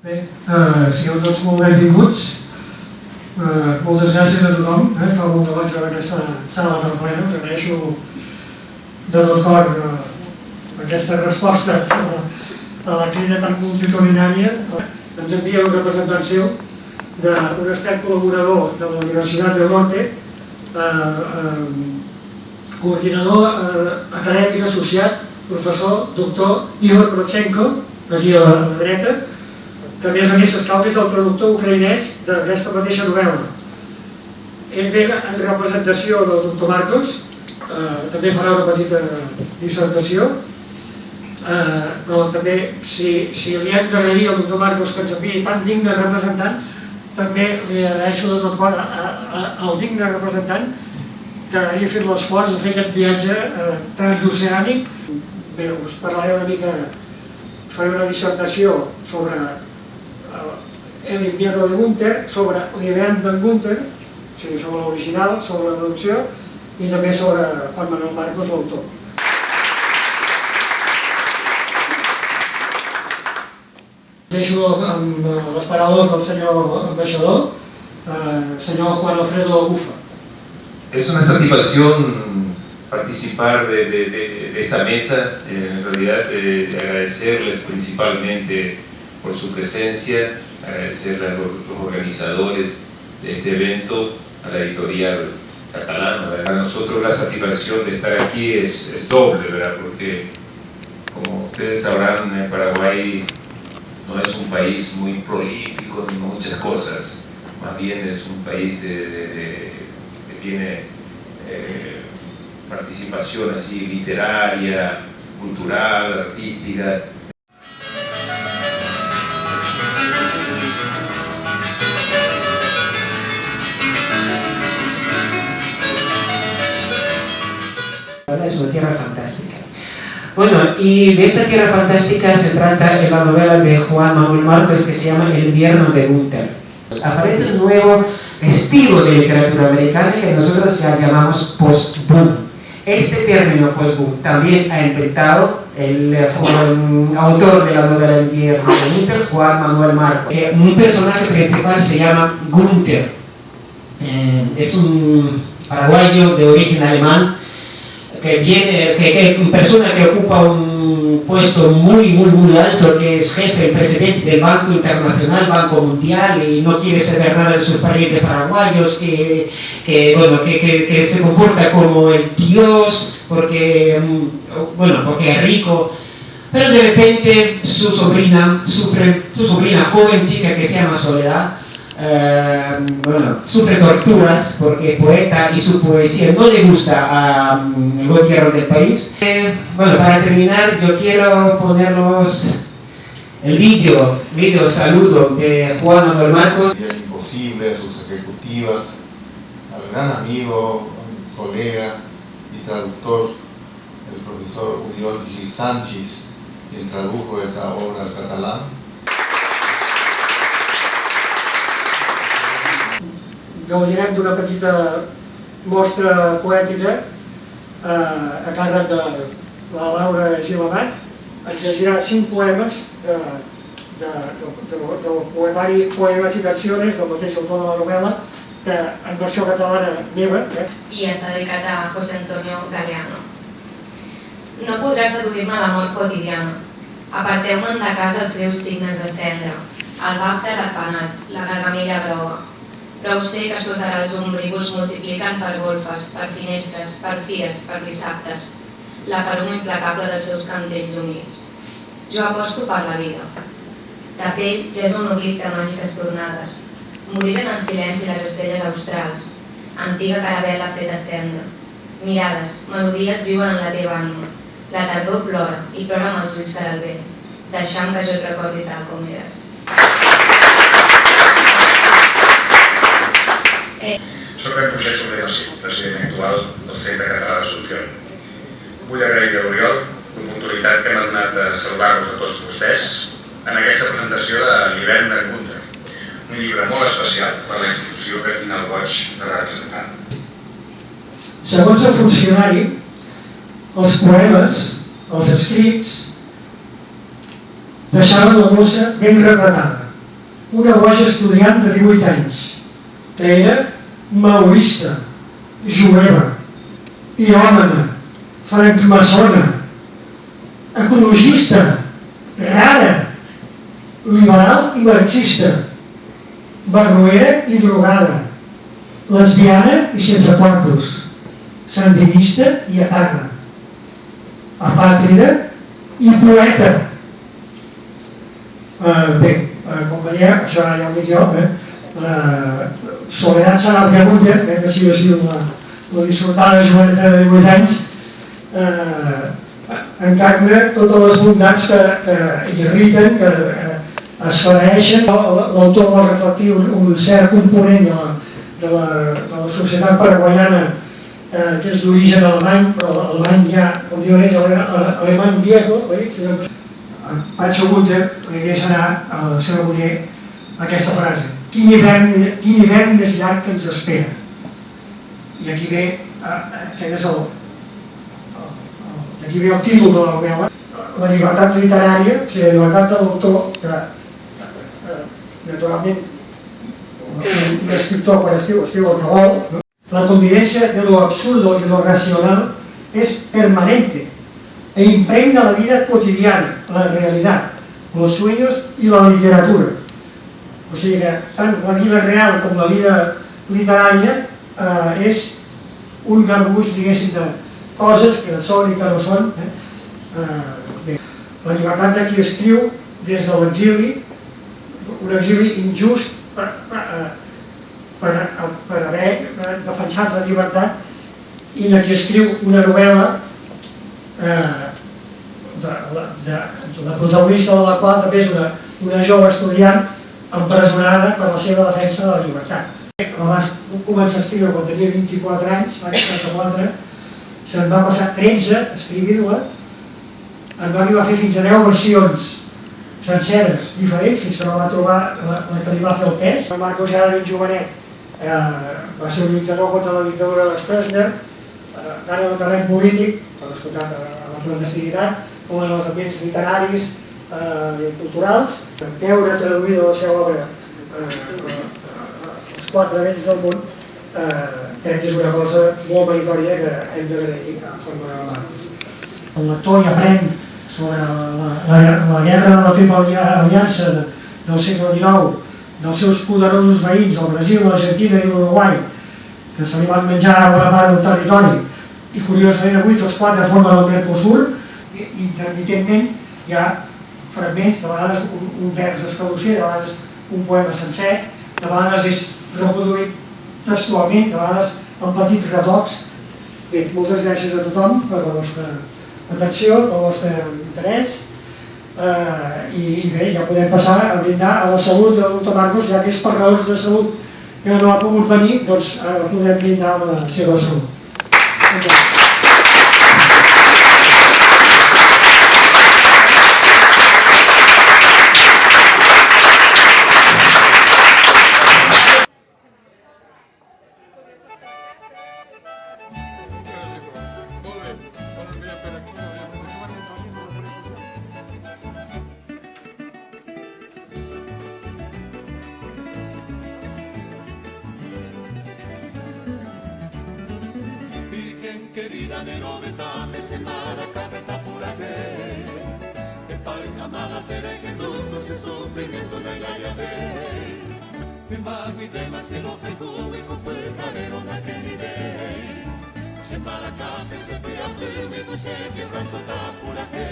Bé, sigueu tots molt benvinguts. Moltes gràcies a tothom. Fa molt de goig veure aquesta sala tan plena. Us agraeixo de tot cor aquesta resposta a la crida tan multitudinària. Ens envia un representant seu d'un estat col·laborador de la Universitat del Norte, coordinador acadèmic associat, professor, doctor Igor Prochenko, aquí a la dreta, que a més s'escalfa del traductor ucraïnès d'aquesta mateixa novel·la. Ell ve en representació del doctor Marcos, també farà una petita dissertació, però també si li hem d'agrair al doctor Marcos que ens enviï tan digne representant, també li agraeixo de tot cor al digne representant que hagi fet l'esforç de fer aquest viatge transoceànic. Bé, us parlaré una mica, faré una dissertació sobre El invierno de Gunther, sobre l'hivern d'en Gunther, o sigui, sobre l'original, sobre la traducció, i també sobre Juan Manuel Marcos, l'autor. Deixo amb les paraules del senyor ambaixador, señor Juan Alfredo Ufa. Es una satisfacción participar de esta mesa, en realidad de agradecerles principalmente por su presencia, agradecerle a los organizadores de este evento, a la editorial catalana. Para nosotros la satisfacción de estar aquí es doble, ¿verdad? Porque como ustedes sabrán, Paraguay no es un país muy prolífico en muchas cosas, más bien es un país que tiene participación así literaria, cultural, artística. Es una tierra fantástica. Bueno, y de esta tierra fantástica se trata en la novela de Juan Manuel Marcos que se llama El invierno de Gunther. Aparece un nuevo estilo de literatura americana que nosotros ya llamamos post-boom. Este término post-boom también ha inventado el autor de la novela El invierno de Gunther, Juan Manuel Marcos. Un personaje principal se llama Gunther. Es un paraguayo de origen alemán que una persona que ocupa un puesto muy alto, que es jefe, el presidente del Banco Internacional, Banco Mundial, y no quiere saber nada de sus parientes paraguayos, que se comporta como el dios, porque es rico. Pero de repente su sobrina joven chica que se llama Soledad, sufre torturas porque es poeta y su poesía no le gusta al gobierno del país. Para terminar, yo quiero ponerlos el video saludo de Juan Manuel Marcos. Imposible, sus ejecutivas, al gran amigo, colega y traductor, el profesor Oriol Gil Sánchez, quien tradujo esta obra al catalán. Gaudirem d'una petita mostra poètica a càrrec de la Laura Gilamat. Ens llegirà 5 poemes del poemari Poemas y Canciones, del mateix autor de la novel·la, que en versió catalana meva. I està dedicat a José Antonio Galeano. No podràs reduir-me l'amor quotidiano. Aparteu-me'n de casa els greus signes de cendra, el bàfter ratpenat, la gargamella groga. Prou sé que sos ara els ombrívors multipliquen per golfes, per finestres, per fies, per dissabtes, la peruma implacable dels seus cantells humits. Jo aposto per la vida. De pell ja és un oblit de màgiques tornades. Moriren en silenci les estrelles australs, antiga caravela feta cendra. Mirades, melodies viuen en la teva ànima. La tardor plora, i plora amb els ulls que el vent, deixant que jo et recordi tal com eres. Soc en José Soler, president actual del Centre Català de Solució. Vull agrair a l'Oriol l'oportunitat que m'ha donat de saludar-vos a tots vostès en aquesta presentació de l'hivern de Gunther, un llibre molt especial per a la institució que tinc el goig de representar. Segons el funcionari, els poemes, els escrits, deixaven la bossa ben retratada. una boja estudiant de 18 anys, que era maoista, jueva, piròmana, francmaçona, ecologista, rara, liberal i marxista, barroera i drogada, lesbiana i sense quartos, sandinista i eterna, apàtrida i poeta. Bé, com veieu, això ja ho dic jo, Soledad Sanabria, que així es diu la dissortada joveneta de 18 anys, encarna totes les bondats que irriten, que esclareixen. L'autor vol reflectir un cert component de la societat paraguaiana que és d'origen alemany, però l'alemany ja, com diuen ells, alemany viejo. Pancho Gunther li deixa anar a la seva muller aquesta frase: quin hivern més llarg que ens espera. I aquí ve aquí ve el títol de la novel·la, la llibertat literària, o sigui, la llibertat de l'autor, que naturalment un escriptor quan escriu el que vol, ¿no? La convivencia de lo absurdo y lo racional es permanente e impregna la vida cotidiana, la realidad, los sueños y la literatura. O sigui que tant la vida real com la vida literària és un garbuix, diguéssim, de coses que són i que no són. Bé, la llibertat de qui escriu des de l'exili, un exili injust per haver defensat la llibertat, i de qui escriu una novel·la la protagonista de la qual també és una jove estudiant empresonada per la seva defensa de la llibertat. Va començar a escriure quan tenia 24 anys, l'any 74, se'n va passar 13 escrivint-la, en va arribar a fer fins a 10 versions senceres, diferents, fins que no va trobar la que li va fer el pes. El Marcos ja era ben jovenet, va ser un lluitador contra la dictadura de Stroessner, tant en el terreny polític, per descomptat a la clandestinitat, com en els ambients literaris i culturals. Veure traduïda la seva obra als 4 vents del món crec que és una cosa molt meritòria que hem d'agrair a Juan Manuel Marcos. El lector hi aprèn sobre la guerra de la Triple Aliança del segle XIX, dels seus poderosos veïns, el Brasil, l'Argentina i l'Uruguai, que se li van menjar a bona part del territori, i curiosament avui tots 4 formen el Mercosur. Intermitentment hi ha fragments, de vegades un vers d'Escalosser, de vegades un poema sencer, de vegades és reproduït textualment, de vegades en petits retocs. Bé, moltes gràcies a tothom per la vostra atenció, pel vostre interès, i bé, ja podem passar a brindar a la salut del doctor Marcos, ja que és per raons de salut que no ha pogut venir, doncs ara podem brindar a la seva salut. Querida nerobeta, me semana cabeta pura que paga mala tere que nunca se sufrimiento de la llave. Me mago y demasiado que tuve y complicarero na que nivel. Se maracape se fue a tu y tu se quebrando da pura que.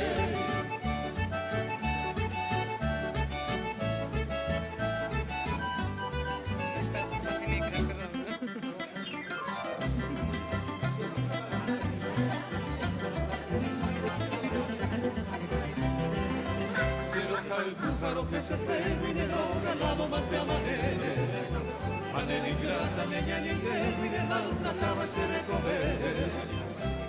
Que se hace minero galado mate a manera ingrata neña ni ingrego y de maltrataba se de comer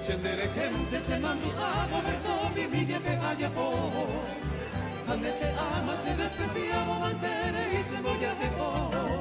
Sendere gente se mandó a beso mi media que vaya por donde se ama se despreciaba mantere y se voy a mejor